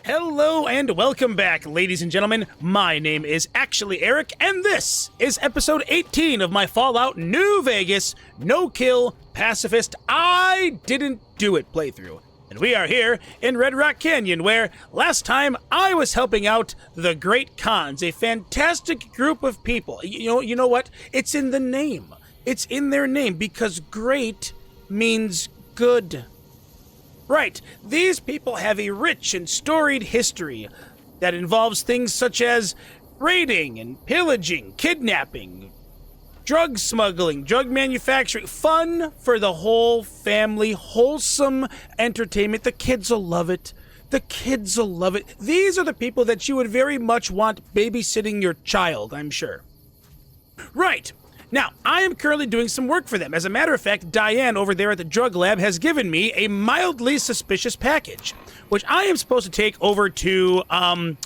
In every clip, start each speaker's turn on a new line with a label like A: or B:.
A: Hello and welcome back, ladies and gentlemen. My name is actually Eric, and this is episode 18 of my Fallout New Vegas no-kill pacifist I didn't do it playthrough. And we are here in Red Rock Canyon, where last time I was helping out the Great Khans, a fantastic group of people. You know what? It's in the name. It's in their name because great means good. Right, these people have a rich and storied history that involves things such as raiding and pillaging, kidnapping, drug smuggling, drug manufacturing, fun for the whole family, wholesome entertainment. The kids will love it. The kids will love it. These are the people that you would very much want babysitting your child, I'm sure. Right. Now, I am currently doing some work for them. As a matter of fact, Diane over there at the drug lab has given me a mildly suspicious package, which I am supposed to take over to, Don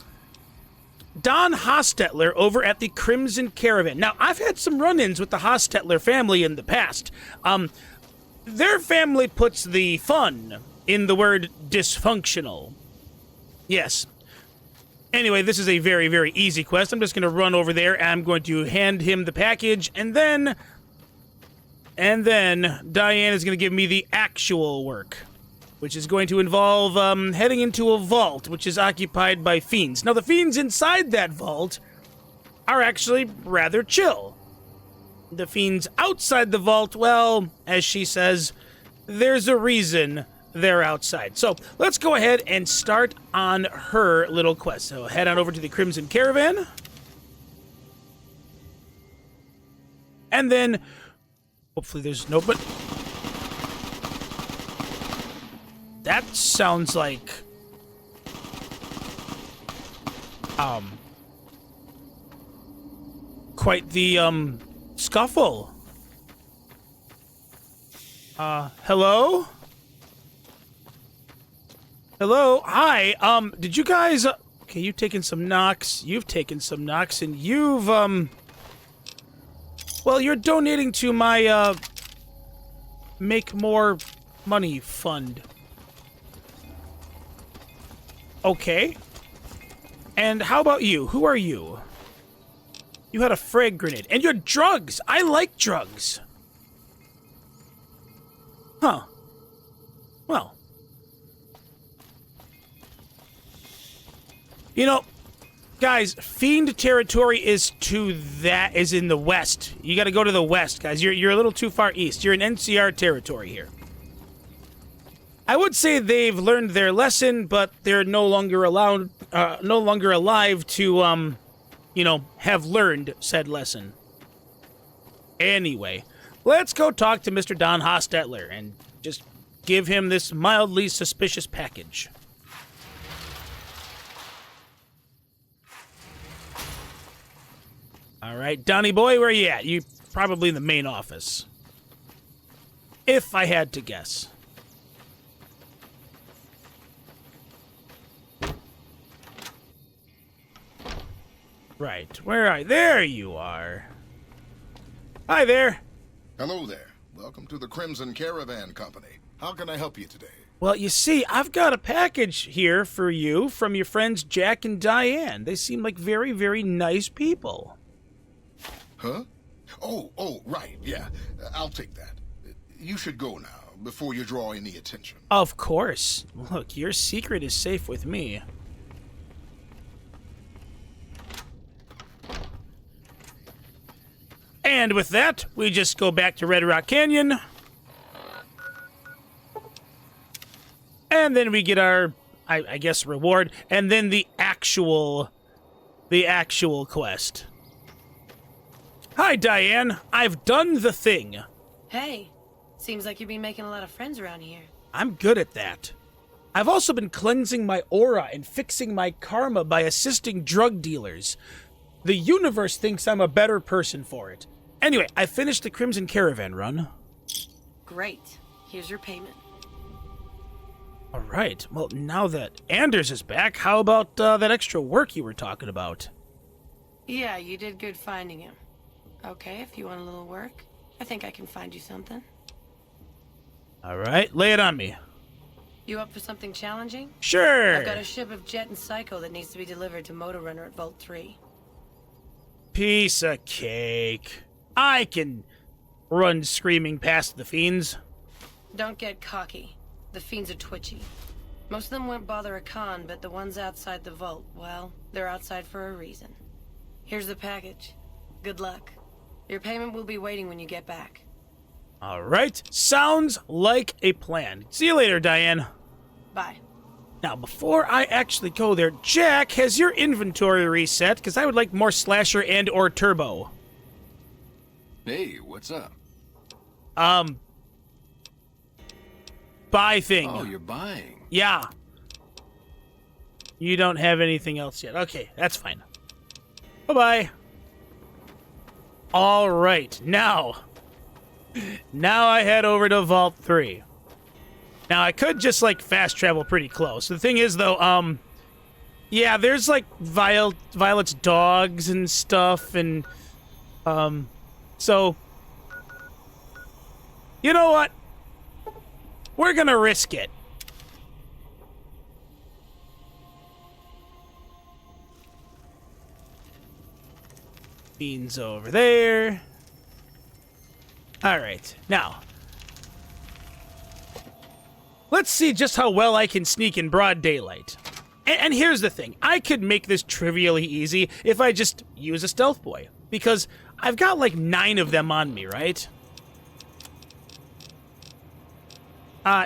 A: Hostetler over at the Crimson Caravan. Now, I've had some run-ins with the Hostetler family in the past. Their family puts the fun in the word dysfunctional. Yes. Anyway, this is a very, very easy quest. I'm just going to run over there, and I'm going to hand him the package, and then Diane is going to give me the actual work, which is going to involve heading into a vault, which is occupied by fiends. Now, the fiends inside that vault are actually rather chill. The fiends outside the vault, well, as she says, there's a reason they're outside. So let's go ahead and start on her little quest. So head on over to the Crimson Caravan. And then, hopefully there's no, but that sounds like, quite the, scuffle. Hello? Hello? Hi, did you guys, okay, you've taken some knocks, and you've, well, you're donating to my, Make More Money Fund. Okay. And how about you? Who are you? You had a frag grenade. And you're drugs! I like drugs! Huh. Well. You know, guys, Fiend territory is in the west. You gotta go to the west, guys. You're a little too far east. You're in NCR territory here. I would say they've learned their lesson, but they're no longer alive to, have learned said lesson. Anyway, let's go talk to Mr. Don Hostetler and just give him this mildly suspicious package. All right, Donnie boy, where you at? You probably in the main office. If I had to guess. Right, where are you? There you are. Hi there.
B: Hello there. Welcome to the Crimson Caravan Company. How can I help you today?
A: Well, you see, I've got a package here for you from your friends Jack and Diane. They seem like very, very nice people.
B: Huh? Oh, right, yeah. I'll take that. You should go now, before you draw any attention.
A: Of course. Look, your secret is safe with me. And with that, we just go back to Red Rock Canyon. And then we get our, I guess, reward. And then the actual quest. Hi, Diane. I've done the thing.
C: Hey, seems like you've been making a lot of friends around here.
A: I'm good at that. I've also been cleansing my aura and fixing my karma by assisting drug dealers. The universe thinks I'm a better person for it. Anyway, I finished the Crimson Caravan run.
C: Great. Here's your payment.
A: All right. Well, now that Anders is back, how about that extra work you were talking about?
C: Yeah, you did good finding him. Okay, if you want a little work, I think I can find you something.
A: All right, lay it on me.
C: You up for something challenging?
A: Sure.
C: I've got a ship of Jet and Psycho that needs to be delivered to Motor Runner at Vault 3.
A: Piece of cake. I can run screaming past the fiends.
C: Don't get cocky. The fiends are twitchy. Most of them won't bother a con, but the ones outside the vault, well, they're outside for a reason. Here's the package. Good luck. Your payment will be waiting when you get back.
A: All right. Sounds like a plan. See you later, Diane.
C: Bye.
A: Now, before I actually go there, Jack, has your inventory reset? Because I would like more slasher and or turbo.
D: Hey, what's up?
A: Buy thing.
D: Oh, you're buying.
A: Yeah. You don't have anything else yet. Okay, that's fine. Bye-bye. All right, now I head over to Vault 3. Now, I could just, like, fast travel pretty close. The thing is, though, yeah, there's, like, Violet's dogs and stuff, and, so, you know what? We're gonna risk it. Beans over there. All right, now, let's see just how well I can sneak in broad daylight. And here's the thing. I could make this trivially easy if I just use a stealth boy. Because I've got like 9 of them on me, right?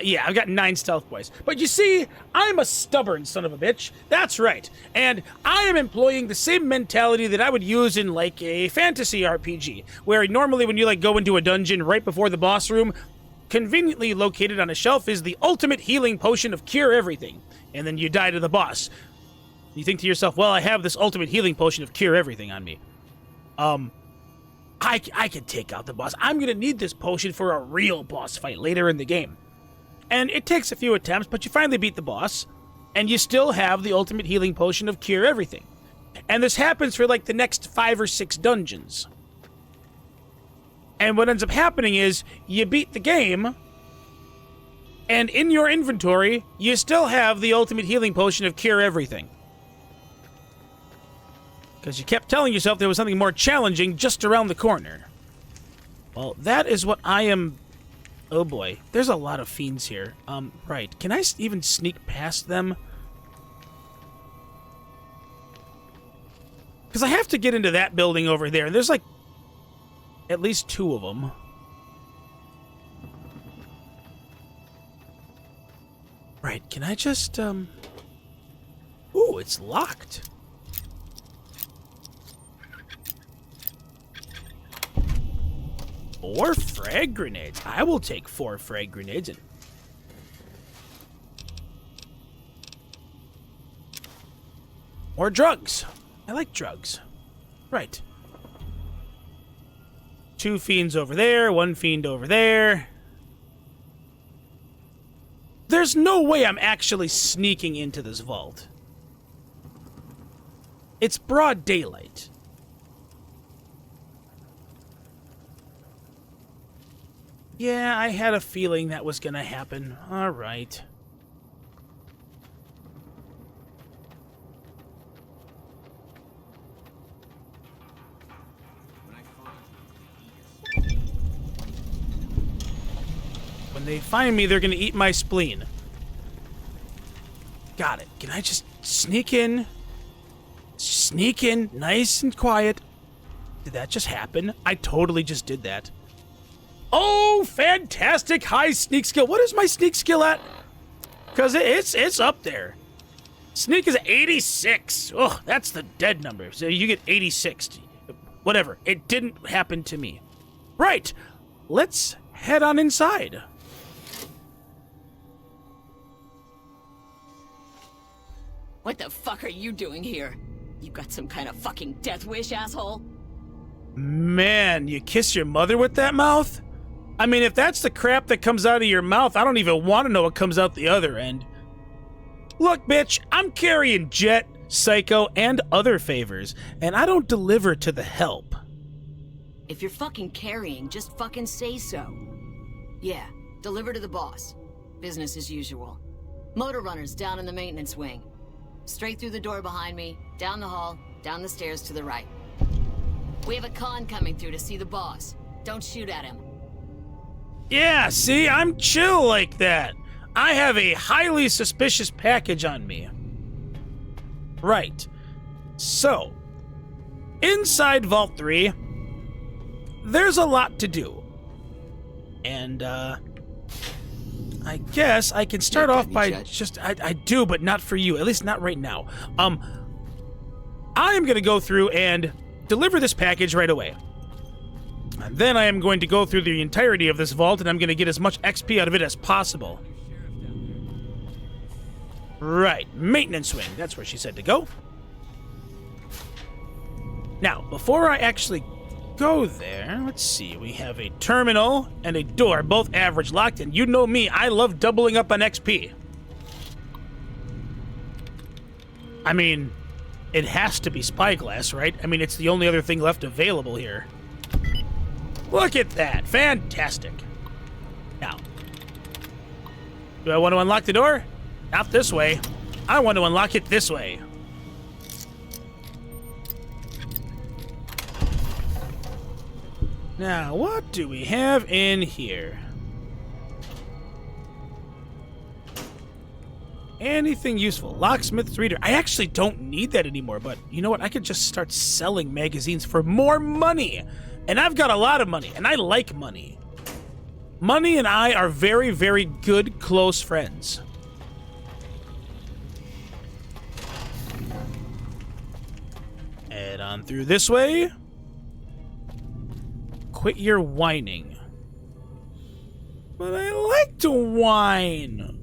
A: Yeah, I've got 9 stealth boys. But you see, I'm a stubborn son of a bitch. That's right. And I am employing the same mentality that I would use in, like, a fantasy RPG, where normally when you, like, go into a dungeon right before the boss room, conveniently located on a shelf is the ultimate healing potion of cure everything. And then you die to the boss. You think to yourself, well, I have this ultimate healing potion of cure everything on me. I can take out the boss. I'm gonna need this potion for a real boss fight later in the game. And it takes a few attempts, but you finally beat the boss, and you still have the ultimate healing potion of cure everything. And this happens for like the next 5 or 6 dungeons. And what ends up happening is you beat the game, and in your inventory, you still have the ultimate healing potion of cure everything. Because you kept telling yourself there was something more challenging just around the corner. Well, that is what I am... Oh boy, there's a lot of fiends here. Right. Can I even sneak past them? Because I have to get into that building over there. There's like at least 2 of them. Right, can I just, Ooh, it's locked. 4 frag grenades. I will take 4 frag grenades. And more drugs. I like drugs. Right. 2 fiends over there, 1 fiend over there. There's no way I'm actually sneaking into this vault. It's broad daylight. Yeah, I had a feeling that was gonna happen. All right. When they find me, they're gonna eat my spleen. Got it. Can I just sneak in? Sneak in, nice and quiet. Did that just happen? I totally just did that. Oh, fantastic high sneak skill. What is my sneak skill at? Because it's up there. Sneak is 86. Oh, that's the dead number. So you get 86. Whatever. It didn't happen to me. Right. Let's head on inside.
E: What the fuck are you doing here? You got some kind of fucking death wish, asshole?
A: Man, you kiss your mother with that mouth? I mean, if that's the crap that comes out of your mouth, I don't even want to know what comes out the other end. Look, bitch, I'm carrying Jet, Psycho, and other favors, and I don't deliver to the help.
E: If you're fucking carrying, just fucking say so. Yeah, deliver to the boss. Business as usual. Motor runners down in the maintenance wing. Straight through the door behind me, down the hall, down the stairs to the right. We have a con coming through to see the boss. Don't shoot at him.
A: Yeah, see, I'm chill like that. I have a highly suspicious package on me. Right. So, inside Vault 3, there's a lot to do. And, I guess I can start off by just... I do, but not for you. At least not right now. I am going to go through and deliver this package right away. And then I am going to go through the entirety of this vault, and I'm going to get as much XP out of it as possible. Right. Maintenance wing. That's where she said to go. Now, before I actually go there, let's see. We have a terminal and a door, both average locked, and you know me, I love doubling up on XP. I mean, it has to be spyglass, right? I mean, it's the only other thing left available here. Look at that. Fantastic. Now, do I want to unlock the door? Not this way. I want to unlock it this way. Now, what do we have in here? Anything useful? Locksmith's reader. I actually don't need that anymore, but you know what? I could just start selling magazines for more money. And I've got a lot of money, and I like money. Money and I are very, very good, close friends. Head on through this way. Quit your whining. But I like to whine.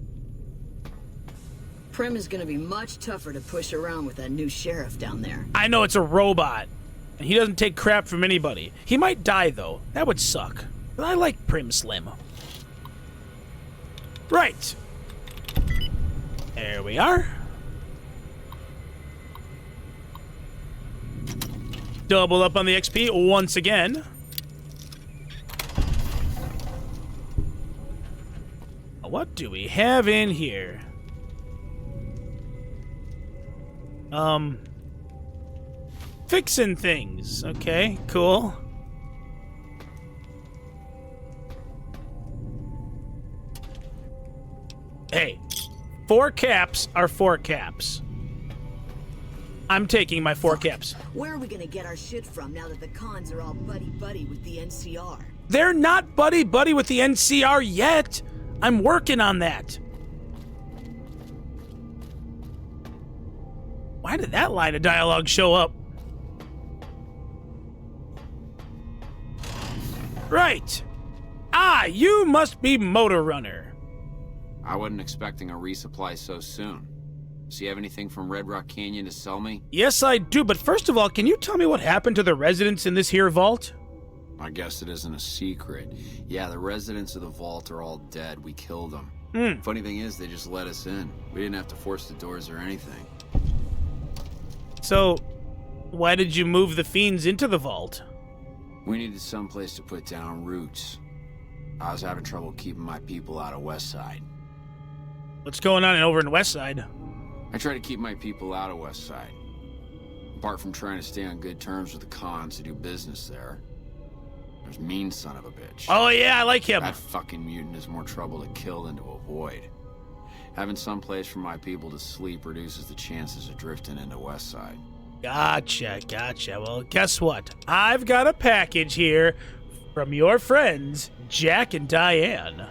E: Prim is gonna be much tougher to push around with that new sheriff down there.
A: I know it's a robot, and he doesn't take crap from anybody. He might die, though. That would suck. But I like Prim Slim. Right. There we are. Double up on the XP once again. What do we have in here? Fixing things. Okay, cool. Hey, 4 caps are 4 caps. I'm taking my 4 caps.
E: Where are we gonna get our shit from now that the cons are all buddy-buddy with the NCR?
A: They're not buddy-buddy with the NCR yet. I'm working on that. Why did that line of dialogue show up? Right. Ah, you must be Motor Runner.
F: I wasn't expecting a resupply so soon. So you have anything from Red Rock Canyon to sell me?
A: Yes, I do, but first of all, can you tell me what happened to the residents in this here vault?
F: I guess it isn't a secret. Yeah, the residents of the vault are all dead. We killed them. Funny thing is, they just let us in. We didn't have to force the doors or anything.
A: So, why did you move the fiends into the vault?
F: We needed someplace to put down roots. I was having trouble keeping my people out of Westside.
A: What's going on over in Westside?
F: I try to keep my people out of Westside. Apart from trying to stay on good terms with the cons to do business there. There's mean son of a bitch.
A: Oh yeah, I like him.
F: That fucking mutant is more trouble to kill than to avoid. Having some place for my people to sleep reduces the chances of drifting into Westside.
A: Gotcha, gotcha. Well, guess what? I've got a package here from your friends, Jack and Diane.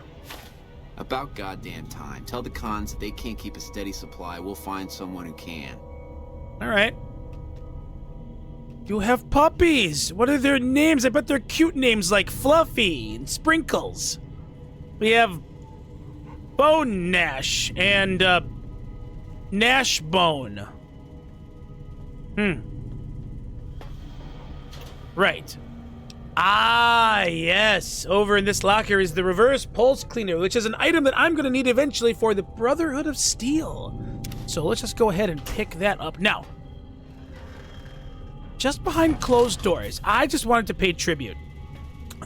F: About goddamn time. Tell the cons that they can't keep a steady supply. We'll find someone who can.
A: All right. You have puppies. What are their names? I bet they're cute names like Fluffy and Sprinkles. We have Bone Nash and Nash Bone. Right. Ah, yes. Over in this locker is the reverse pulse cleaner, which is an item that I'm going to need eventually for the Brotherhood of Steel. So let's just go ahead and pick that up. Now, just behind closed doors, I just wanted to pay tribute.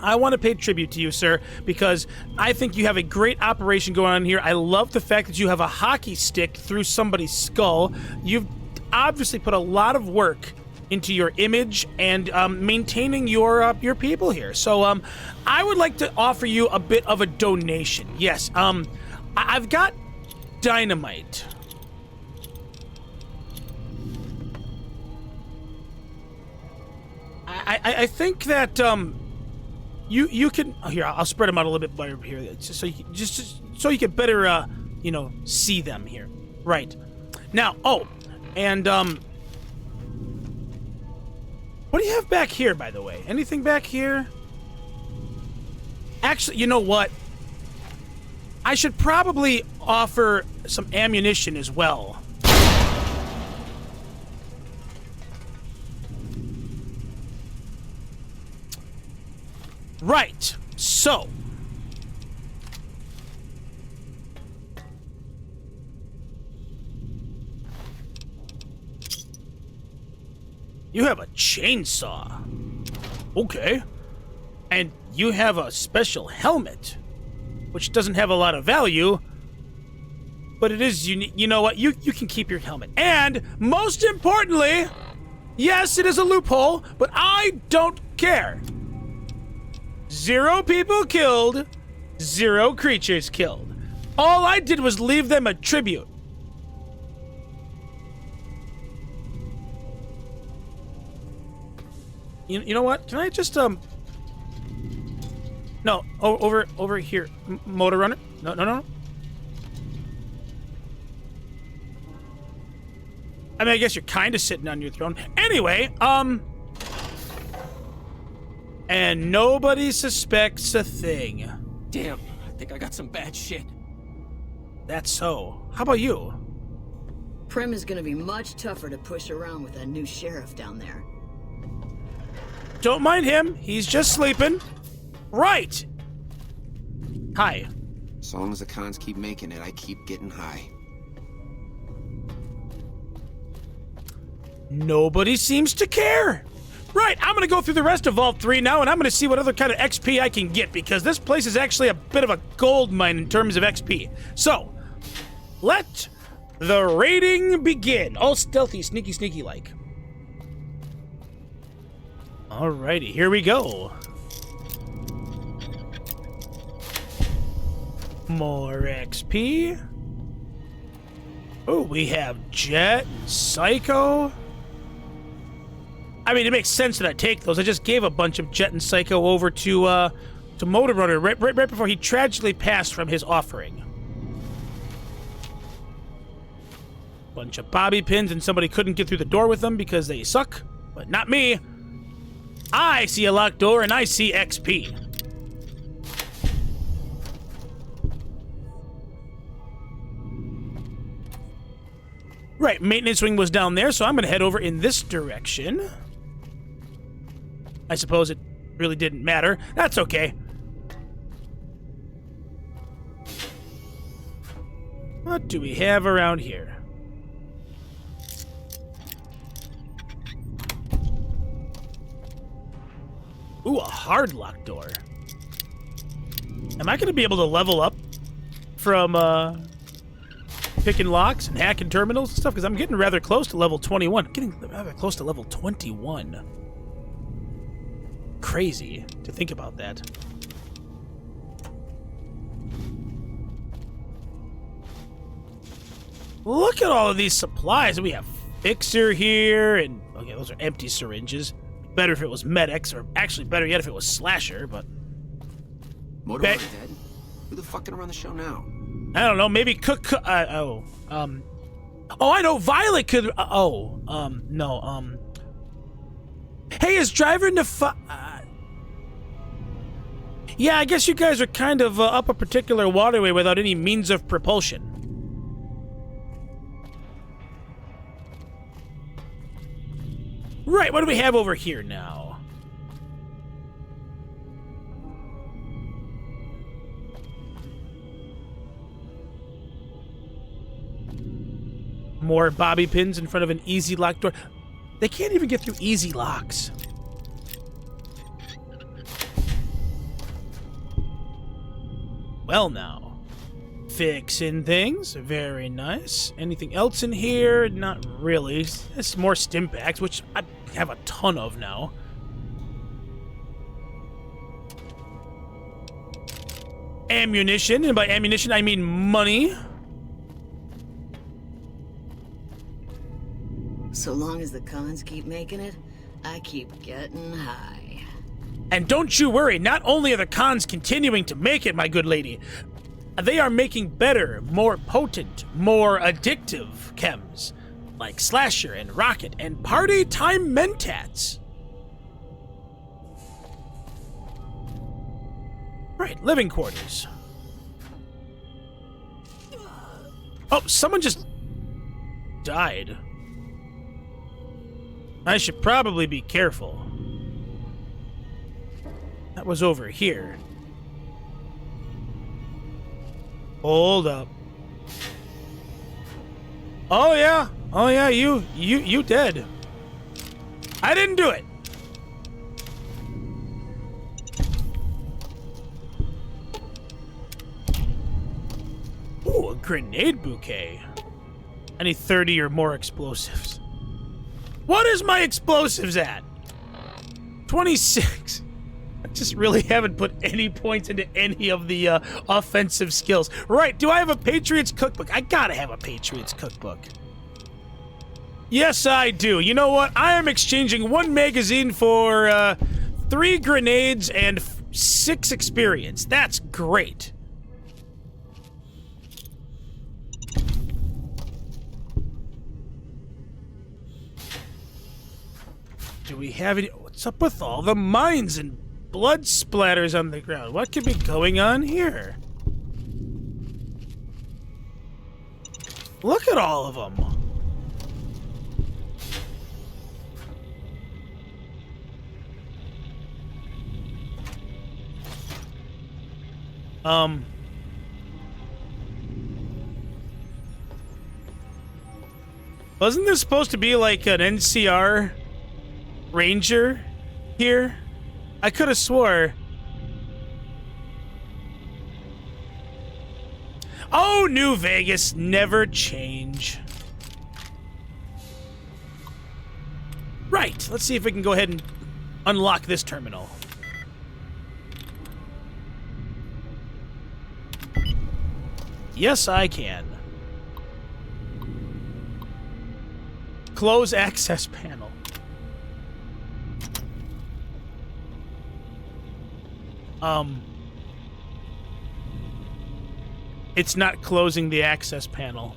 A: I want to pay tribute to you, sir, because I think you have a great operation going on here. I love the fact that you have a hockey stick through somebody's skull. You've obviously put a lot of work into your image and maintaining your people here. So I would like to offer you a bit of a donation. Yes, I've got dynamite. I think that you can here. I'll spread them out a little bit better here, just so you can better see them here. Right now. Oh, and what do you have back here, by the way? Anything back here? Actually, you know what? I should probably offer some ammunition as well. Right, so you have a chainsaw. Okay. And you have a special helmet, which doesn't have a lot of value, but it is unique. You know what? You can keep your helmet. And most importantly, yes, it is a loophole, but I don't care. 0 people killed, 0 creatures killed. All I did was leave them a tribute. You know what? Can I just no, over here, Motor Runner. No. I mean, I guess you're kind of sitting on your throne. Anyway, and nobody suspects a thing.
G: Damn, I think I got some bad shit.
A: That's so. How about you?
E: Prem is gonna be much tougher to push around with that new sheriff down there.
A: Don't mind him. He's just sleeping. Right. Hi.
F: As long as the cons keep making it, I keep getting high.
A: Nobody seems to care. Right, I'm gonna go through the rest of Vault 3 now, and I'm gonna see what other kind of XP I can get, because this place is actually a bit of a gold mine in terms of XP. So, let the raiding begin. All stealthy, sneaky like. Alrighty, here we go. More XP. Oh, we have Jet, Psycho. I mean, it makes sense that I take those. I just gave a bunch of Jet and Psycho over to Motor Runner right before he tragically passed from his offering. Bunch of bobby pins, and somebody couldn't get through the door with them because they suck. But not me. I see a locked door, and I see XP. Right, maintenance wing was down there, so I'm going to head over in this direction. I suppose it really didn't matter. That's okay. What do we have around here? Ooh, a hard lock door. Am I going to be able to level up from picking locks and hacking terminals and stuff? Because I'm getting rather close to level 21. I'm getting rather close to level 21. Crazy to think about that. Look at all of these supplies. We have Fixer here, and okay, those are empty syringes. Better if it was Medics, or actually better yet if it was Slasher, but...
F: Motor Runner dead? Who the fuck gonna run the show now?
A: I don't know, maybe oh, I know, Violet could, no, hey, is Driver yeah, I guess you guys are kind of up a particular waterway without any means of propulsion. Right, what do we have over here now? More bobby pins in front of an easy lock door. They can't even get through easy locks. Well now. Fixing things. Very nice. Anything else in here? Not really. It's more stim packs, which I have a ton of now. Ammunition, and by ammunition I mean money.
E: So long as the cons keep making it, I keep getting high.
A: And don't you worry, not only are the cons continuing to make it, my good lady, they are making better, more potent, more addictive chems, like Slasher and Rocket and Party Time Mentats. Right, living quarters. Oh, someone just died. I should probably be careful. That was over here. Hold up. Oh yeah, you dead. I didn't do it. Ooh, a grenade bouquet. I need 30 or more explosives. What is my explosives at? 26. I just really haven't put any points into any of the offensive skills. Right, do I have a Patriots cookbook? I gotta have a Patriots cookbook. Yes, I do. You know what? I am exchanging 1 magazine for 3 grenades and 6 experience. That's great. Do we have any... What's up with all the mines and blood splatters on the ground? What could be going on here? Look at all of them. Wasn't there supposed to be like an NCR ranger here? I could have swore. Oh, New Vegas, never change. Right, let's see if we can go ahead and unlock this terminal. Yes, I can. Close access panel. It's not closing the access panel.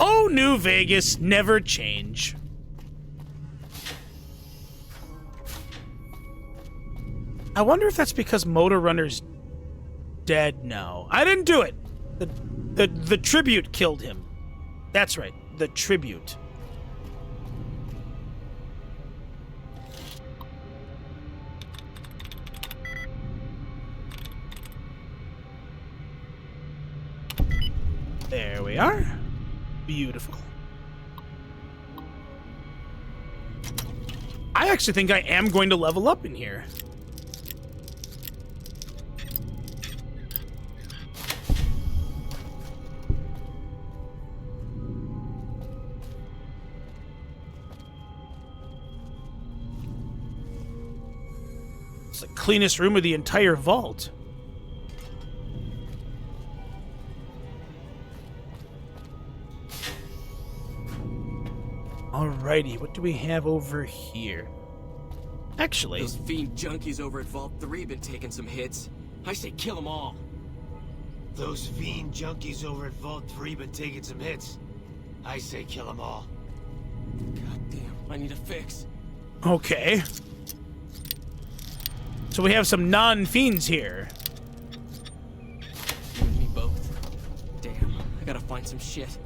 A: Oh, New Vegas, never change. I wonder if that's because Motor Runner's dead now. I didn't do it. The tribute killed him. That's right, the tribute. There we are. Beautiful. I actually think I am going to level up in here. It's the cleanest room of the entire vault. Alrighty, what do we have over here? Actually...
G: Those fiend junkies over at Vault 3 been taking some hits. I say kill them all.
H: Those fiend junkies over at Vault 3 been taking some hits. I say kill them all.
G: God damn, I need a fix.
A: Okay. So we have some non-fiends here.
G: You and me both. Damn, I gotta find some shit.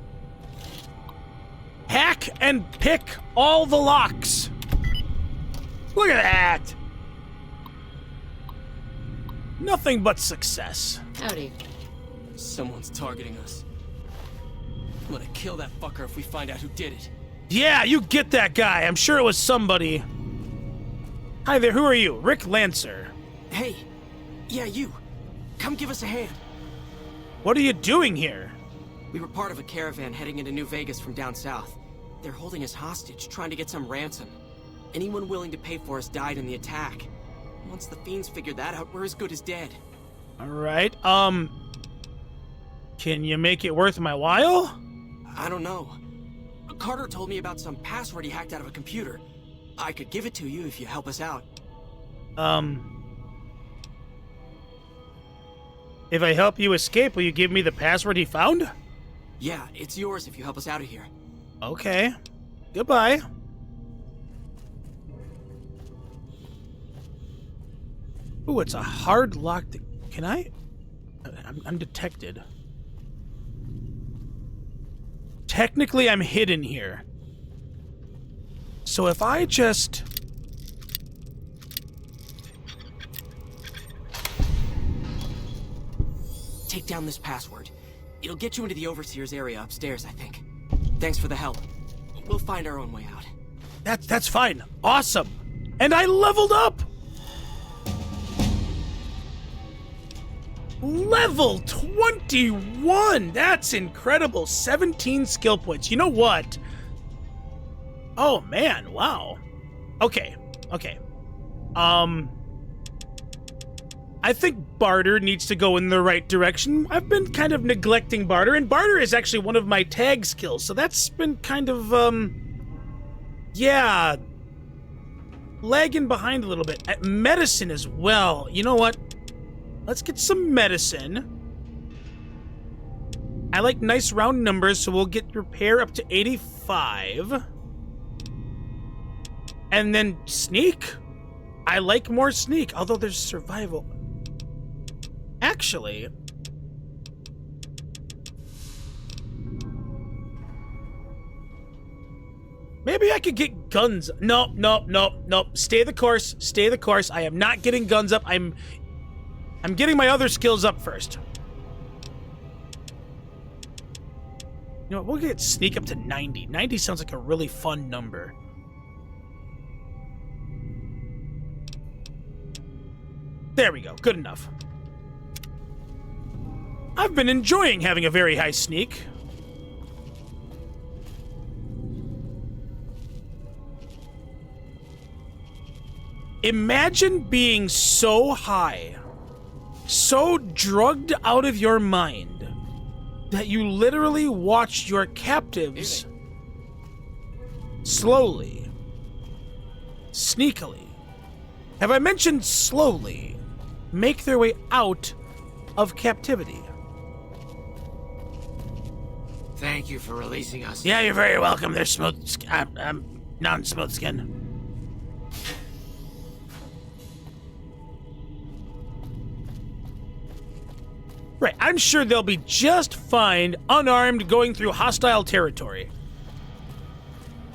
A: Hack and pick all the locks. Look at that. Nothing but success.
E: Howdy.
G: Someone's targeting us. I'm gonna kill that fucker if we find out who did it.
A: Yeah, you get that guy. I'm sure it was somebody. Hi there, who are you? Rick Lancer.
G: Hey! Yeah, you! Come give us a hand.
A: What are you doing here?
G: We were part of a caravan heading into New Vegas from down south. They're holding us hostage, trying to get some ransom. Anyone willing to pay for us died in the attack. Once the fiends figured that out, we're as good as dead.
A: All right. Can you make it worth my while?
G: I don't know. Carter told me about some password he hacked out of a computer. I could give it to you if you help us out.
A: If I help you escape, will you give me the password he found?
G: Yeah, it's yours if you help us out of here.
A: Okay. Goodbye. Ooh, it's a hard lock. Can I? I'm detected. Technically, I'm hidden here. So if I just...
G: Take down this password. It'll get you into the Overseer's area upstairs, I think. Thanks for the help. We'll find our own way out.
A: That's fine. Awesome. And I leveled up! Level 21! That's incredible. 17 skill points. You know what? Oh, man. Wow. Okay. I think barter needs to go in the right direction. I've been kind of neglecting barter, and barter is actually one of my tag skills, so that's been kind of, yeah, lagging behind a little bit. Medicine as well. You know what? Let's get some medicine. I like nice round numbers, so we'll get repair up to 85. And then sneak. I like more sneak, although there's survival. Actually, maybe I could get guns. Nope. Stay the course. I am not getting guns up. I'm getting my other skills up first. You know what? We'll get sneak up to 90. 90 sounds like a really fun number. There we go. Good enough. I've been enjoying having a very high sneak. Imagine being so high, so drugged out of your mind, that you literally watched your captives slowly, sneakily, have I mentioned slowly, make their way out of captivity.
H: Thank you for releasing us.
A: Yeah, you're very welcome. They're smooth. I'm non-smooth skin. Right, I'm sure they'll be just fine, unarmed, going through hostile territory.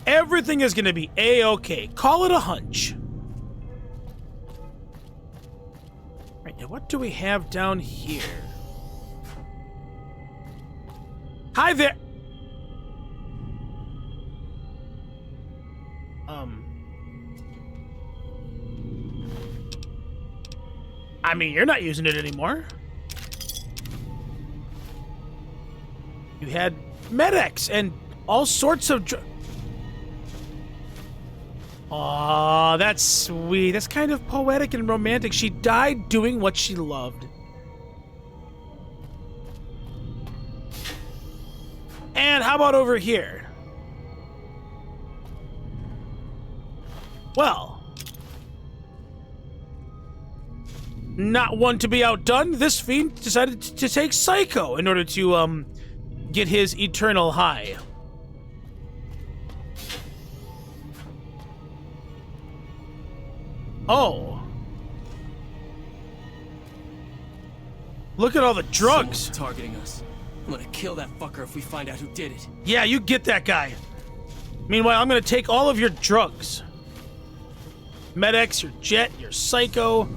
A: Everything is going to be A-okay. Call it a hunch. Right, now what do we have down here? Hi there! I mean, you're not using it anymore. You had medics and all sorts of Aw, that's sweet. That's kind of poetic and romantic. She died doing what she loved. And how about over here? Well, not one to be outdone, this fiend decided to take Psycho in order to, get his eternal high. Oh. Look at all the drugs.
G: Someone's targeting us. I'm gonna kill that fucker if we find out who did it.
A: Yeah, you get that guy. Meanwhile, I'm gonna take all of your drugs. Med-X, your Jet, your Psycho.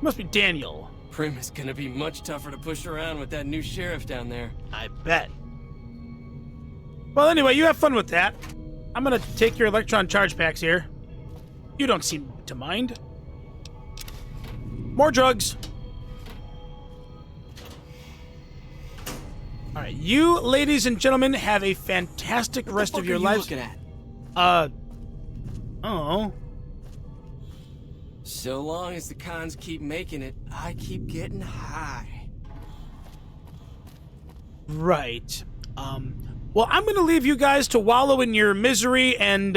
A: Must be Daniel.
G: Prim is gonna be much tougher to push around with that new sheriff down there.
A: I bet. Well, anyway, you have fun with that. I'm gonna take your electron charge packs here. You don't seem to mind. More drugs. All right, you, ladies and gentlemen, have a fantastic rest of your lives.
G: What are you looking at?
A: Oh.
G: So long as the cons keep making it, I keep getting high.
A: Right. Well, I'm going to leave you guys to wallow in your misery and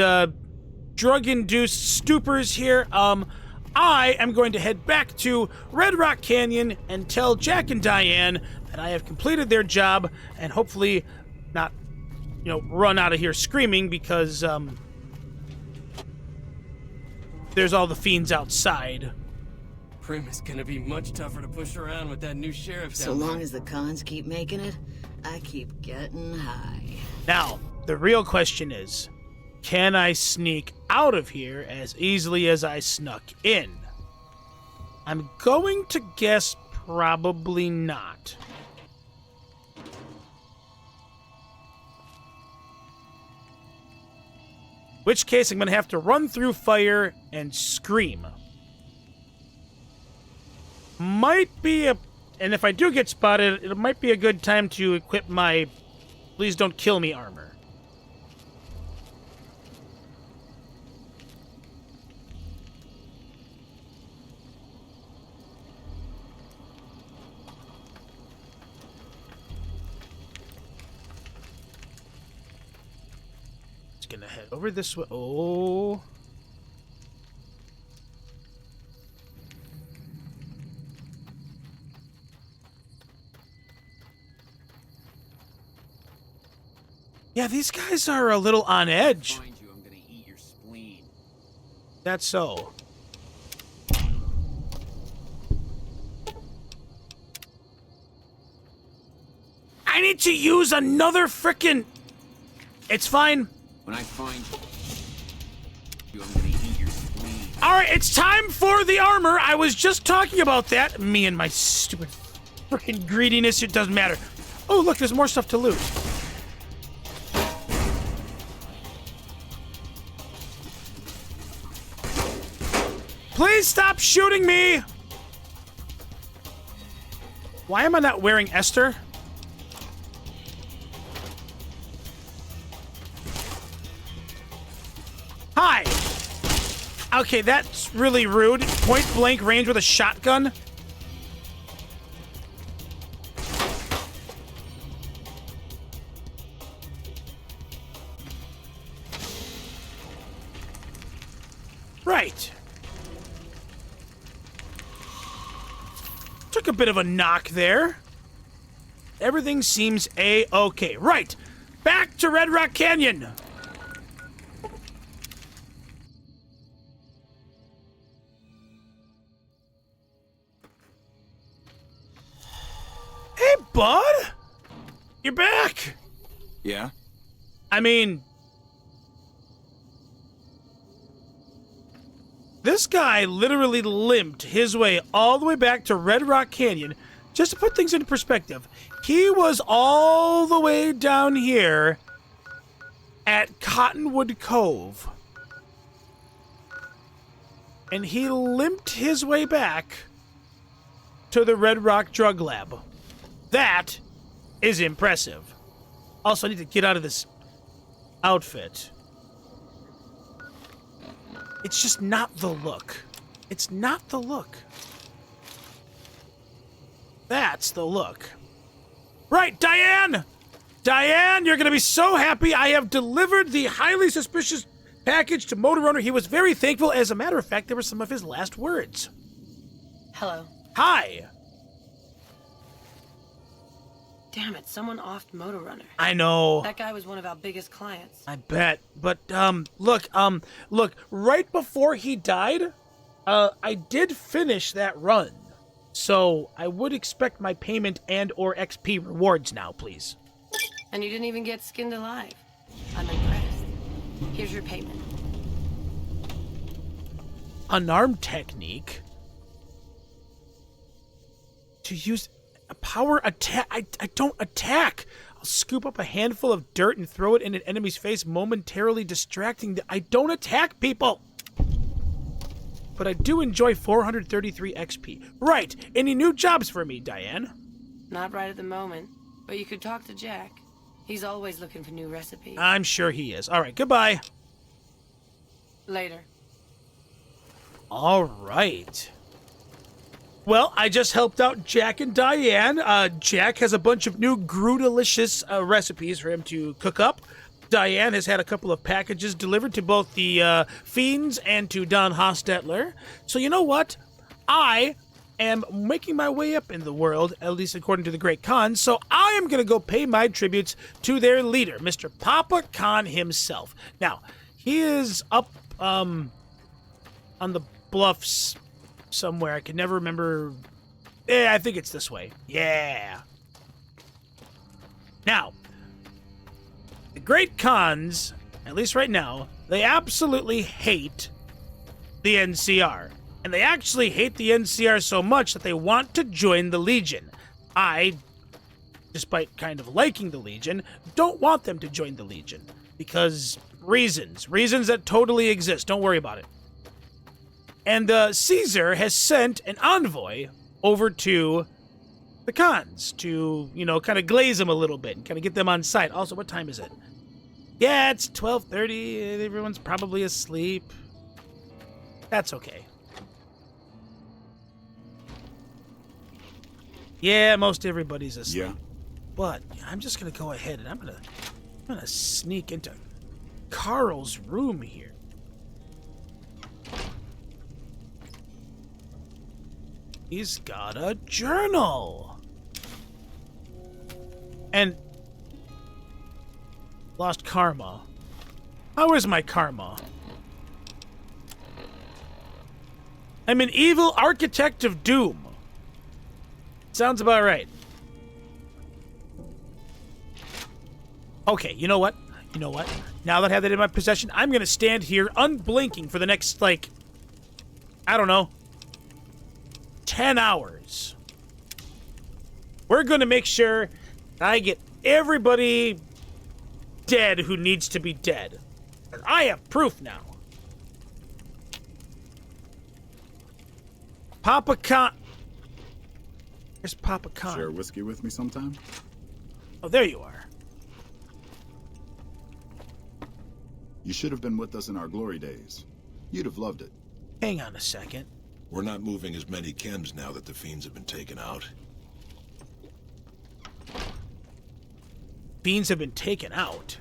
A: drug-induced stupors here. I am going to head back to Red Rock Canyon and tell Jack and Diane that I have completed their job and hopefully not, run out of here screaming because, there's all the fiends outside.
G: Prim is gonna be much tougher to push around with that new sheriff down
E: So long
G: there.
E: as the cons keep making it, I keep getting high.
A: Now, the real question is, can I sneak out of here as easily as I snuck in? I'm going to guess probably not. Which case I'm going to have to run through fire and scream. Might be and if I do get spotted, it might be a good time to equip my please don't kill me armor. Gonna head over this way. Oh. Yeah, these guys are a little on edge.
F: Find you, I'm gonna eat your spleen.
A: That's so. I need to use another frickin'. It's fine.
F: When I find you, I'm gonna eat your spleen.
A: Alright, it's time for the armor. I was just talking about that. Me and my stupid freaking greediness, it doesn't matter. Oh, look, there's more stuff to loot. Please stop shooting me! Why am I not wearing Esther? Hi! Okay, that's really rude. Point blank range with a shotgun? Right. Took a bit of a knock there. Everything seems A-okay. Right. Back to Red Rock Canyon. Hey, bud. You're back.
F: Yeah?
A: I mean, this guy literally limped his way all the way back to Red Rock Canyon. Just to put things into perspective, he was all the way down here at Cottonwood Cove. And he limped his way back to the Red Rock Drug Lab. That is impressive. Also, I need to get out of this outfit. It's just not the look. It's not the look. That's the look. Right, Diane! Diane, you're gonna be so happy. I have delivered the highly suspicious package to Motor Owner. He was very thankful. As a matter of fact, they were some of his last words.
C: Hello.
A: Hi.
C: Damn it, someone offed Motor Runner.
A: I know.
C: That guy was one of our biggest clients.
A: I bet. But, look, right before he died, I did finish that run. So, I would expect my payment and or XP rewards now, please.
C: And you didn't even get skinned alive. I'm impressed. Here's your payment.
A: Unarmed technique? To use a power attack? I don't attack! I'll scoop up a handful of dirt and throw it in an enemy's face, momentarily distracting I don't attack people! But I do enjoy 433 XP. Right! Any new jobs for me, Diane?
C: Not right at the moment. But you could talk to Jack. He's always looking for new recipes.
A: I'm sure he is. All right, goodbye.
C: Later.
A: All right. Well, I just helped out Jack and Diane. Jack has a bunch of new Groodelicious recipes for him to cook up. Diane has had a couple of packages delivered to both the Fiends and to Don Hostetler. So you know what? I am making my way up in the world, at least according to the Great Khan, so I am going to go pay my tributes to their leader, Mr. Papa Khan himself. Now, he is up on the bluffs somewhere. I can never remember. Yeah, I think it's this way. Yeah. Now, the Great Khans, at least right now, they absolutely hate the NCR. And they actually hate the NCR so much that they want to join the Legion. I, despite kind of liking the Legion, don't want them to join the Legion. Because reasons that totally exist. Don't worry about it. And Caesar has sent an envoy over to the Khans to, kind of glaze them a little bit and kind of get them on side. Also, what time is it? Yeah, it's 12:30. Everyone's probably asleep. That's okay. Yeah, most everybody's asleep.
I: Yeah.
A: But I'm just going to go ahead and I'm going to sneak into Carl's room here. He's got a journal. And lost karma. How is my karma? I'm an evil architect of doom. Sounds about right. Okay, you know what? Now that I have that in my possession, I'm going to stand here unblinking for the next, I don't know, 10 hours. We're going to make sure I get everybody dead who needs to be dead. I have proof now. Papa Khan. Where's Papa Khan?
I: Share whiskey with me sometime?
A: Oh, there you are.
I: You should have been with us in our glory days. You'd have loved it.
A: Hang on a second.
J: We're not moving as many chems now that the Fiends have been taken out.
A: Fiends have been taken out?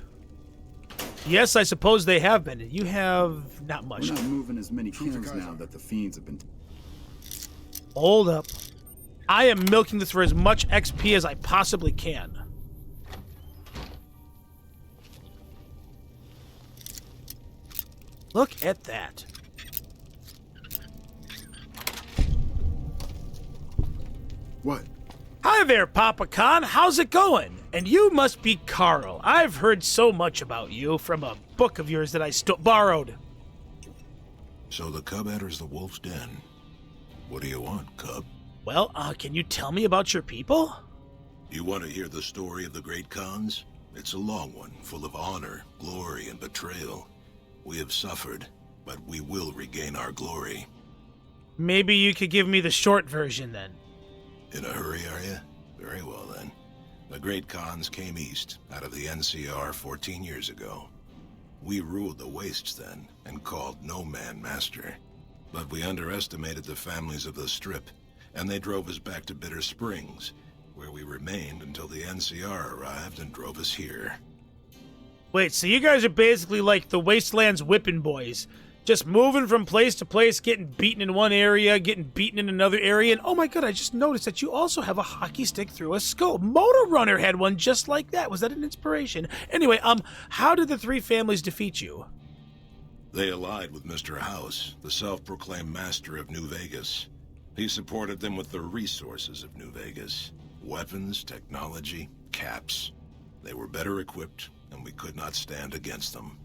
A: Yes, I suppose they have been. You have not much.
I: We're not moving as many chems now that the Fiends have been...
A: Hold up. I am milking this for as much XP as I possibly can. Look at that.
I: What?
A: Hi there, Papa Khan. How's it going? And you must be Carl. I've heard so much about you from a book of yours that I borrowed.
J: So the cub enters the wolf's den. What do you want, cub?
A: Well, can you tell me about your people?
J: You want to hear the story of the Great Khans? It's a long one, full of honor, glory, and betrayal. We have suffered, but we will regain our glory.
A: Maybe you could give me the short version, then.
J: In a hurry, are you? Very well, then. The Great Khans came east, out of the NCR 14 years ago. We ruled the wastes then, and called no man master. But we underestimated the families of the Strip, and they drove us back to Bitter Springs, where we remained until the NCR arrived and drove us here.
A: Wait, so you guys are basically like the Wasteland's whipping boys. Just moving from place to place, getting beaten in one area, getting beaten in another area, and oh my god, I just noticed that you also have a hockey stick through a skull. Motor Runner had one just like that. Was that an inspiration? Anyway, how did the three families defeat you?
J: They allied with Mr. House, the self-proclaimed master of New Vegas. He supported them with the resources of New Vegas. Weapons, technology, caps. They were better equipped, and we could not stand against them.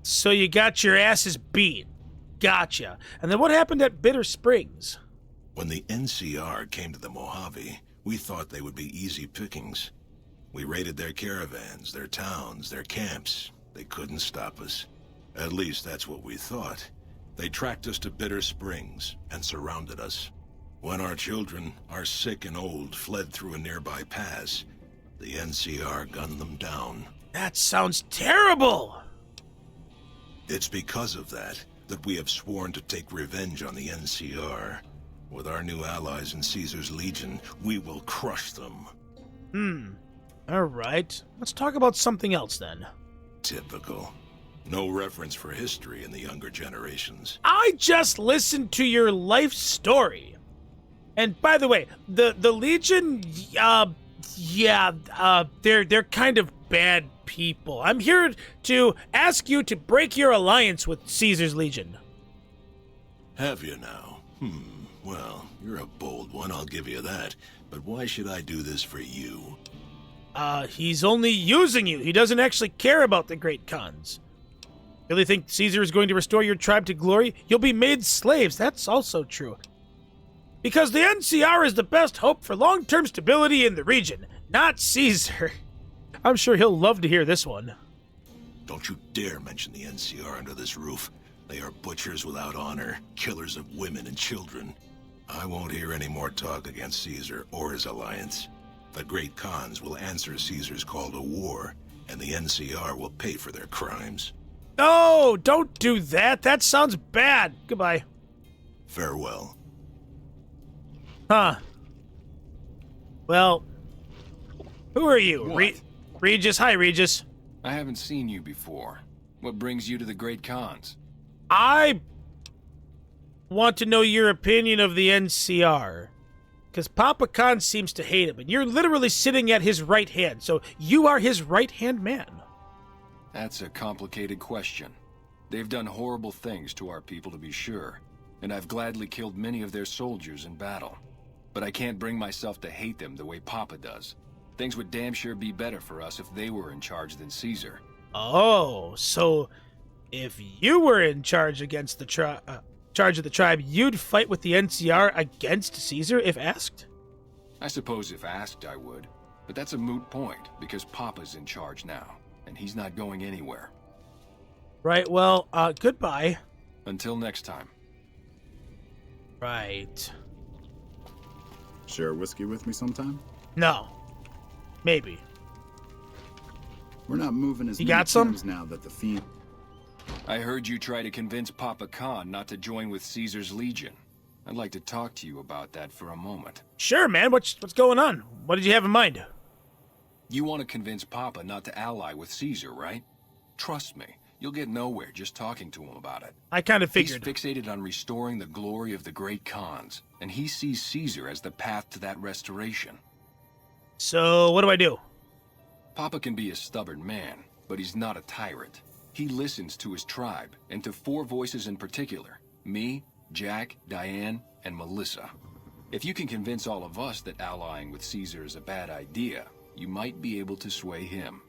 A: So you got your asses beat. Gotcha. And then what happened at Bitter Springs?
J: When the NCR came to the Mojave, we thought they would be easy pickings. We raided their caravans, their towns, their camps. They couldn't stop us. At least that's what we thought. They tracked us to Bitter Springs and surrounded us. When our children, our sick and old, fled through a nearby pass, The NCR gunned them down.
A: That sounds terrible!
J: It's because of that we have sworn to take revenge on the NCR. With our new allies in Caesar's Legion, we will crush them.
A: Alright. Let's talk about something else then.
J: Typical. No reference for history in the younger generations.
A: I just listened to your life story. And by the way, the Legion, they're kind of bad people. I'm here to ask you to break your alliance with Caesar's Legion.
J: Have you now? Well, you're a bold one, I'll give you that. But why should I do this for you?
A: He's only using you. He doesn't actually care about the Great Khans. Really think Caesar is going to restore your tribe to glory? You'll be made slaves. That's also true. Because the NCR is the best hope for long-term stability in the region, not Caesar. I'm sure he'll love to hear this one.
J: Don't you dare mention the NCR under this roof. They are butchers without honor, killers of women and children. I won't hear any more talk against Caesar or his alliance. The Great Khans will answer Caesar's call to war, and the NCR will pay for their crimes.
A: No, don't do that. That sounds bad. Goodbye.
J: Farewell.
A: Huh. Well, who are you? Regis. Hi, Regis.
D: I haven't seen you before. What brings you to the Great Khans?
A: I want to know your opinion of the NCR. Because Papa Khan seems to hate him, and you're literally sitting at his right hand, so you are his right-hand man.
D: That's a complicated question. They've done horrible things to our people, to be sure, and I've gladly killed many of their soldiers in battle. But I can't bring myself to hate them the way Papa does. Things would damn sure be better for us if they were in charge than Caesar.
A: Oh, so if you were in charge against the charge of the tribe, you'd fight with the NCR against Caesar if asked?
D: I suppose if asked, I would. But that's a moot point, because Papa's in charge now, and he's not going anywhere.
A: Right, well, goodbye.
D: Until next time.
A: Right.
I: Share a whiskey with me sometime?
A: No. Maybe.
I: We're not moving as
A: You
I: many
A: got some?
I: times now that the fiend...
D: I heard you try to convince Papa Khan not to join with Caesar's Legion. I'd like to talk to you about that for a moment.
A: Sure, man. What's going on? What did you have in mind?
D: You want to convince Papa not to ally with Caesar, right? Trust me, you'll get nowhere just talking to him about it.
A: I kind of figured.
D: He's fixated on restoring the glory of the Great Khans, and he sees Caesar as the path to that restoration.
A: So, what do I do?
D: Papa can be a stubborn man, but he's not a tyrant. He listens to his tribe, and to 4 voices in particular. Me, Jack, Diane, and Melissa. If you can convince all of us that allying with Caesar is a bad idea, you might be able to sway him.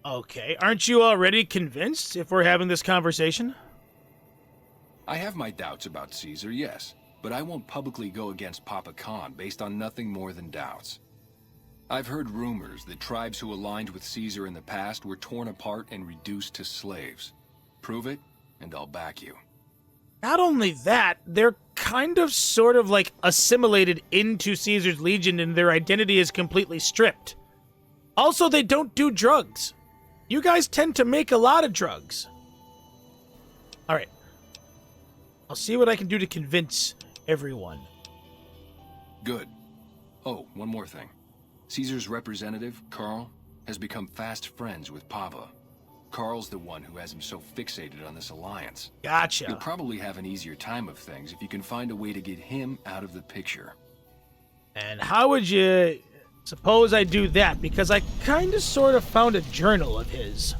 A: Okay, aren't you already convinced if we're having this conversation?
D: I have my doubts about Caesar, yes, but I won't publicly go against Papa Khan based on nothing more than doubts. I've heard rumors that tribes who aligned with Caesar in the past were torn apart and reduced to slaves. Prove it, and I'll back you.
A: Not only that, they're kind of sort of like assimilated into Caesar's Legion and their identity is completely stripped. Also, they don't do drugs. You guys tend to make a lot of drugs. Alright. I'll see what I can do to convince everyone.
D: Good. Oh, one more thing. Caesar's representative, Carl, has become fast friends with Papa. Carl's the one who has him so fixated on this alliance.
A: Gotcha.
D: You'll probably have an easier time of things if you can find a way to get him out of the picture.
A: And how would you suppose I do that? Because I kind of sort of found a journal of his.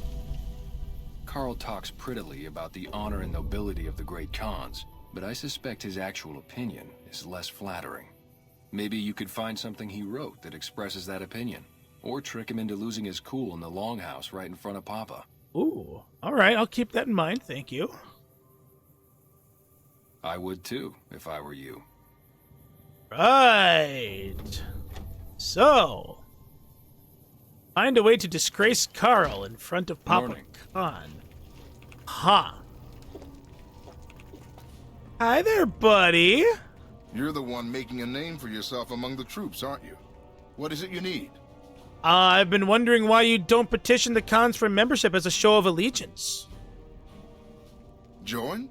D: Carl talks prettily about the honor and nobility of the Great Khans, but I suspect his actual opinion is less flattering. Maybe you could find something he wrote that expresses that opinion, or trick him into losing his cool in the longhouse right in front of Papa.
A: Ooh, all right, I'll keep that in mind, thank you.
D: I would too, if I were you.
A: Right. So, find a way to disgrace Carl in front of Papa
D: Morning.
A: Khan. Huh. Hi there, buddy.
B: You're the one making a name for yourself among the troops, aren't you? What is it you need?
A: I've been wondering why you don't petition the cons for membership as a show of allegiance.
B: Join?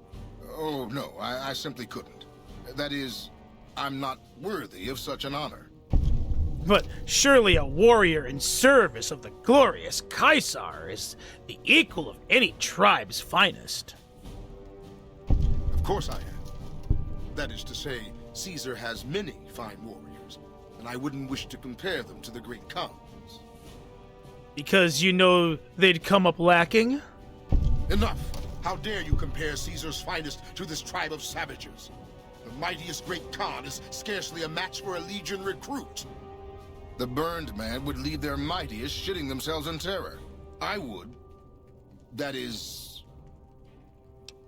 B: Oh, no, I simply couldn't. That is, I'm not worthy of such an honor.
A: But surely a warrior in service of the glorious Caesar is the equal of any tribe's finest.
B: Of course I am. That is to say, Caesar has many fine warriors, and I wouldn't wish to compare them to the great Khans.
A: Because you know they'd come up lacking?
B: Enough! How dare you compare Caesar's finest to this tribe of savages? The mightiest great Khan is scarcely a match for a legion recruit. The burned man would leave their mightiest shitting themselves in terror. I would. That is...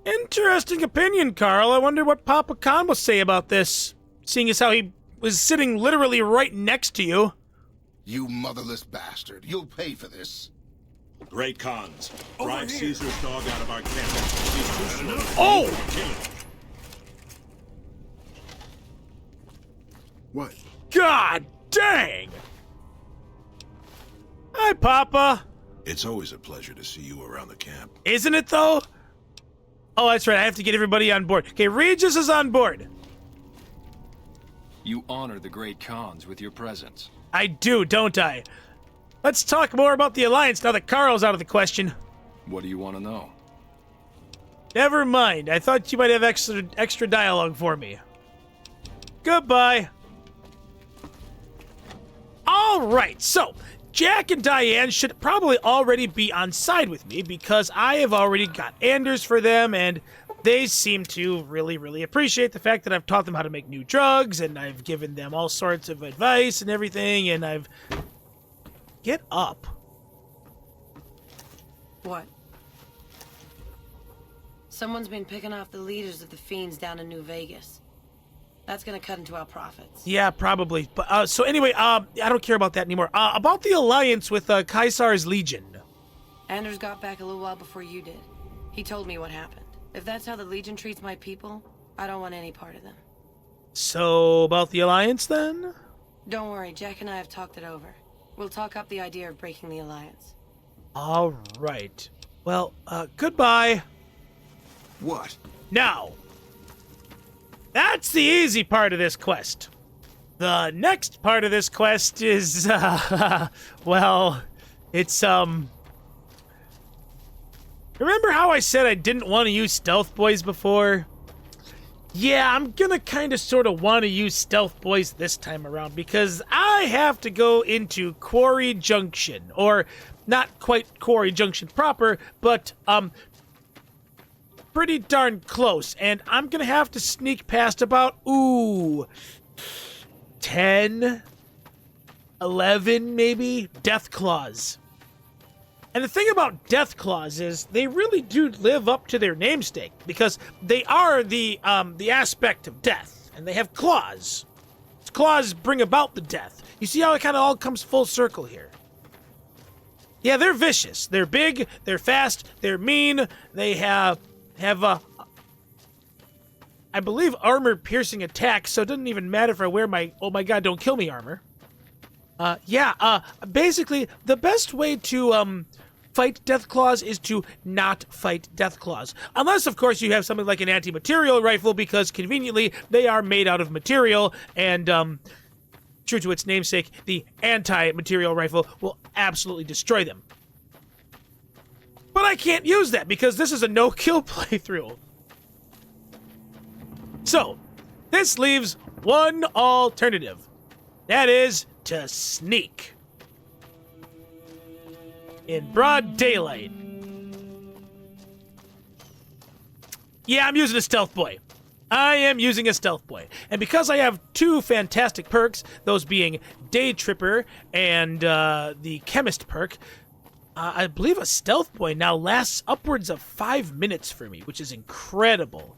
A: Interesting opinion, Carl. I wonder what Papa Khan will say about this, seeing as how he was sitting literally right next to you.
B: You motherless bastard. You'll pay for this.
K: Great Khans, drive Caesar's dog out of our camp. He's too slow.
A: Oh!
K: Kill him.
I: What?
A: God dang! Hi, Papa.
J: It's always a pleasure to see you around the camp.
A: Isn't it, though? Oh, that's right. I have to get everybody on board. Okay, Regis is on board.
D: You honor the great Khans with your presence.
A: I do, don't I? Let's talk more about the Alliance now that Carl's out of the question.
D: What do you want to know?
A: Never mind. I thought you might have extra dialogue for me. Goodbye. All right, so Jack and Diane should probably already be on side with me because I have already got Anders for them, and they seem to really, really appreciate the fact that I've taught them how to make new drugs, and I've given them all sorts of advice and everything, and I've... Get up.
C: What? Someone's been picking off the leaders of the Fiends down in New Vegas. That's gonna cut into our profits.
A: Yeah, probably. But so anyway, I don't care about that anymore. About the alliance with Caesar's Legion.
C: Anders got back a little while before you did. He told me what happened. If that's how the Legion treats my people, I don't want any part of them.
A: So, about the alliance then?
C: Don't worry, Jack and I have talked it over. We'll talk up the idea of breaking the alliance.
A: All right. Well, goodbye.
J: What?
A: Now, that's the easy part of this quest. The next part of this quest is, well, it's, remember how I said I didn't want to use stealth boys before? Yeah, I'm gonna kind of sort of want to use stealth boys this time around because I have to go into Quarry Junction, or not quite Quarry Junction proper, but, pretty darn close, and I'm gonna have to sneak past about, 10, 11 maybe, death claws. And the thing about death claws is they really do live up to their namesake because they are the aspect of death, and they have claws. Claws bring about the death. You see how it kind of all comes full circle here? Yeah, they're vicious. They're big. They're fast. They're mean. They have I believe armor-piercing attacks, so it doesn't even matter if I wear my oh my god, don't kill me armor. Basically, the best way to fight Deathclaws is to not fight Deathclaws. Unless, of course, you have something like an anti-material rifle, because conveniently they are made out of material, and true to its namesake, the anti-material rifle will absolutely destroy them. But I can't use that because this is a no-kill playthrough. So, this leaves one alternative. That is to sneak. In broad daylight. Yeah, I'm using a stealth boy. I am using a stealth boy. And because I have two fantastic perks, those being Day Tripper and the Chemist perk, I believe a stealth boy now lasts upwards of 5 minutes for me, which is incredible.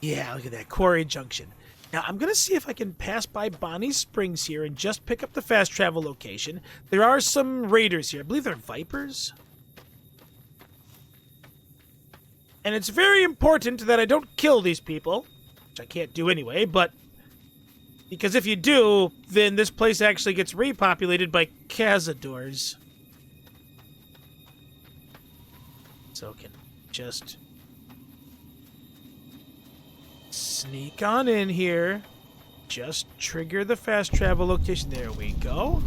A: Yeah, look at that. Quarry Junction. Now, I'm going to see if I can pass by Bonnie Springs here and just pick up the fast travel location. There are some raiders here. I believe they're Vipers. And it's very important that I don't kill these people. which I can't do anyway, but because if you do, then this place actually gets repopulated by cazadors. So can just sneak on in here. Just trigger the fast travel location. There we go.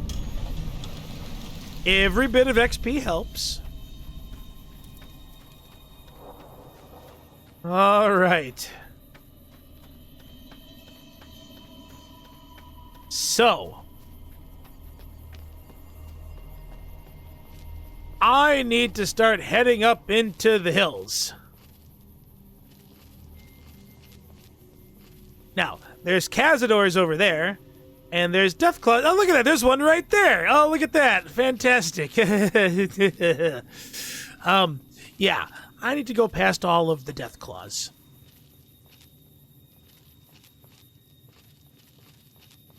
A: Every bit of XP helps. All right. So, I need to start heading up into the hills. Now, there's cazadors over there, and there's Deathclaws. Oh, look at that. There's one right there. Oh, look at that. Fantastic. Yeah, I need to go past all of the Deathclaws.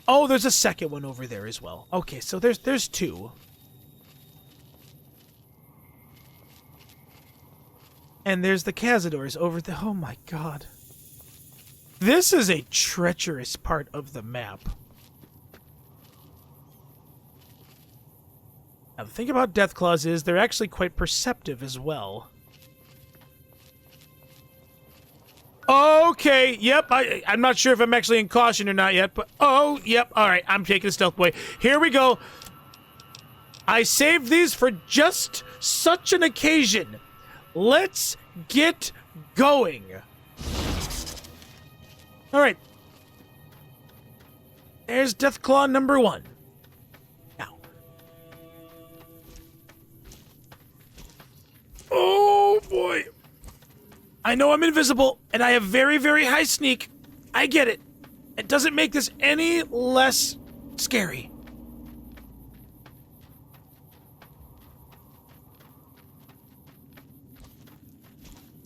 A: Oh, there's a second one over there as well. Okay, so there's two. And there's the cazadors over there. Oh my god. This is a treacherous part of the map. Now, the thing about Deathclaws is they're actually quite perceptive as well. Okay, yep, I'm not sure if I'm actually in caution or not yet, but oh, yep, alright, I'm taking the stealth boy. Here we go. I saved these for just such an occasion. Let's get going. Alright. There's Deathclaw number 1. Now. Oh, boy. I know I'm invisible, and I have very, very high sneak. I get it. It doesn't make this any less scary.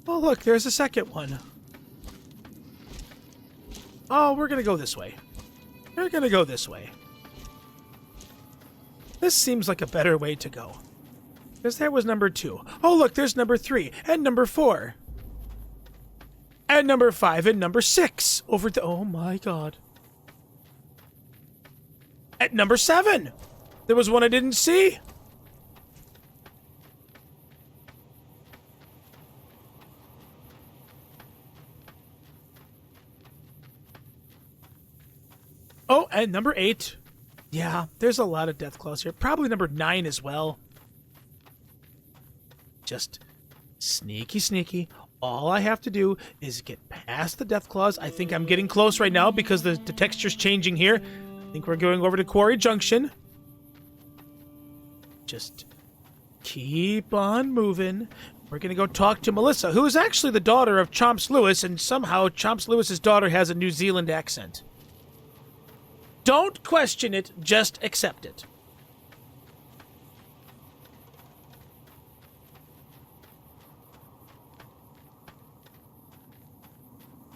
A: Oh, look, there's a second one. Oh, we're gonna go this way. We're gonna go this way. This seems like a better way to go. Because that was number 2. Oh, look, there's number 3 and number 4. And number 5 and number 6 over the... Oh my god. At number 7, there was one I didn't see. Oh, and number 8. Yeah, there's a lot of Deathclaws here. Probably number 9 as well. Just sneaky, sneaky. All I have to do is get past the Deathclaws. I think I'm getting close right now because the texture's changing here. I think we're going over to Quarry Junction. Just keep on moving. We're going to go talk to Melissa, who is actually the daughter of Chomps Lewis, and somehow Chomps Lewis's daughter has a New Zealand accent. Don't question it, just accept it.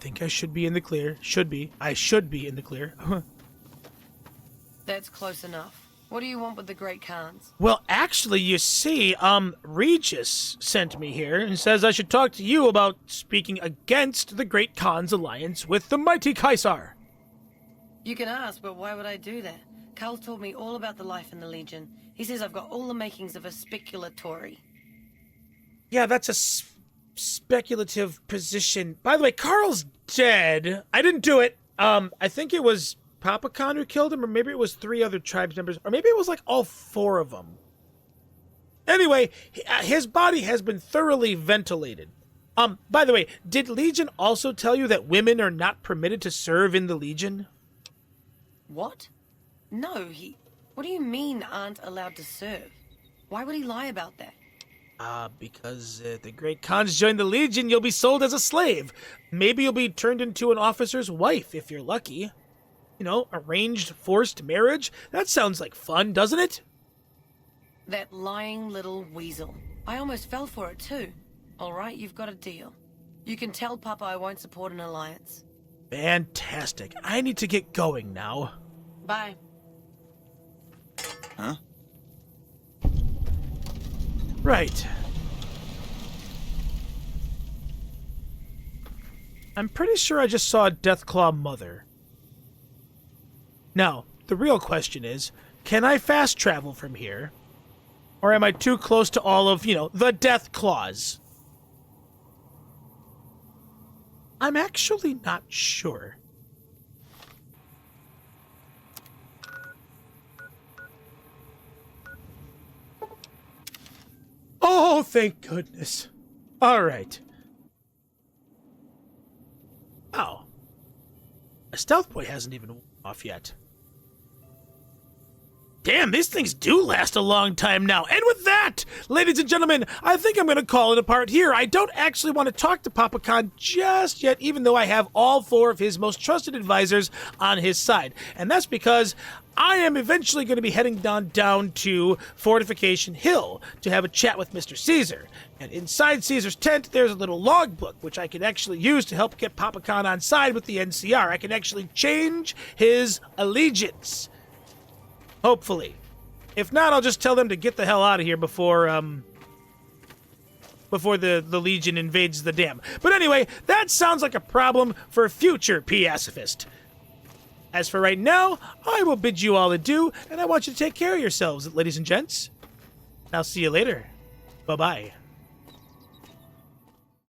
A: Think I should be in the clear. Should be. I should be in the clear.
C: That's close enough. What do you want with the Great Khans?
A: Well, actually, you see, Regis sent me here and says I should talk to you about speaking against the Great Khan's alliance with the mighty Caesar.
C: You can ask, but why would I do that? Carl told me all about the life in the Legion. He says I've got all the makings of a speculatory.
A: Yeah, that's a speculative position. By the way, Carl's dead. I didn't do it. I think it was Papa Khan who killed him, or maybe it was 3 other tribes members, or maybe it was like all 4 of them. Anyway, his body has been thoroughly ventilated. By the way, did Legion also tell you that women are not permitted to serve in the Legion?
C: What? No, What do you mean aren't allowed to serve? Why would he lie about that?
A: Because the Great Khans join the Legion, you'll be sold as a slave. Maybe you'll be turned into an officer's wife if you're lucky. You know, arranged forced marriage? That sounds like fun, doesn't it?
C: That lying little weasel. I almost fell for it too. All right, you've got a deal. You can tell Papa I won't support an alliance.
A: Fantastic. I need to get going now.
C: Bye.
F: Huh?
A: Right. I'm pretty sure I just saw a Deathclaw Mother. Now, the real question is, can I fast travel from here? Or am I too close to all of, the Deathclaws? I'm actually not sure. Oh, thank goodness. All right. Oh. A stealth boy hasn't even worn off yet. Damn, these things do last a long time now. And with that, ladies and gentlemen, I think I'm going to call it a part here. I don't actually want to talk to Papa Khan just yet, even though I have all 4 of his most trusted advisors on his side. And that's because I am eventually going to be heading down to Fortification Hill to have a chat with Mr. Caesar. And inside Caesar's tent, there's a little logbook, which I can actually use to help get Papa Khan on side with the NCR. I can actually change his allegiance. Hopefully. If not, I'll just tell them to get the hell out of here before the Legion invades the dam. But anyway, that sounds like a problem for future Acifist. As for right now, I will bid you all adieu, and I want you to take care of yourselves, ladies and gents. I'll see you later. Bye-bye.